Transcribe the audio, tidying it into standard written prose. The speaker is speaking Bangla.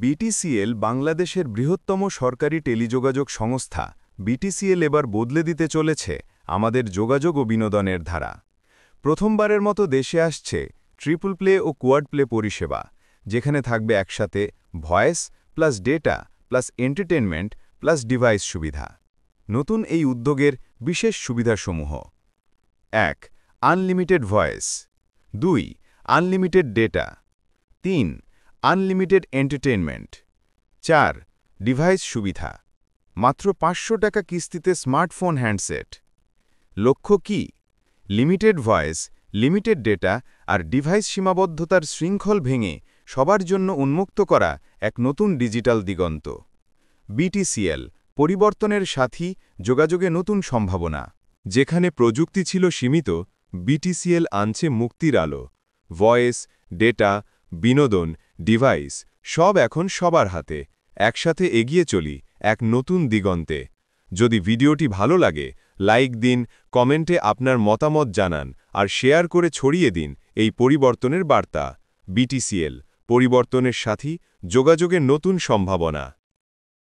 বিটিসিএল বাংলাদেশের বৃহত্তম সরকারি টেলিযোগাযোগ সংস্থা। বিটিসিএল এবার বদলে দিতে চলেছে আমাদের যোগাযোগ ও বিনোদনের ধারা। প্রথমবারের মতো দেশে আসছে ট্রিপল প্লে ও কোয়াড প্লে পরিষেবা, যেখানে থাকবে একসাথে voice plus data plus entertainment plus device সুবিধা। নতুন এই উদ্যোগের বিশেষ সুবিধাসমূহ: ১. Unlimited voice, ২. Unlimited data, ৩. Unlimited entertainment, ৪. Device সুবিধা, মাত্র ৫০০ টাকা কিস্তিতে স্মার্টফোন হ্যান্ডসেট। লক্ষ্য কি? লিমিটেড ভয়েস, লিমিটেড ডেটা আর ডিভাইস সীমাবদ্ধতার শৃঙ্খল ভেঙে সবার জন্য উন্মুক্ত করা এক নতুন ডিজিটাল দিগন্ত। বিটিসিএল, পরিবর্তনের সাথী, যোগাযোগে নতুন সম্ভাবনা। যেখানে প্রযুক্তি ছিল সীমিত, বিটিসিএল আনছে মুক্তির আলো। ভয়েস, ডেটা, বিনোদন, ডিভাইস সব এখন সবার হাতে। একসাথে এগিয়ে চলি এক নতুন দিগন্তে। যদি ভিডিওটি ভালো লাগে, লাইক দিন, কমেন্টে আপনার মতামত জানান আর শেয়ার করে ছড়িয়ে দিন এই পরিবর্তনের বার্তা। বিটিসিএল, পরিবর্তনের সাথী, যোগাযোগের নতুন সম্ভাবনা।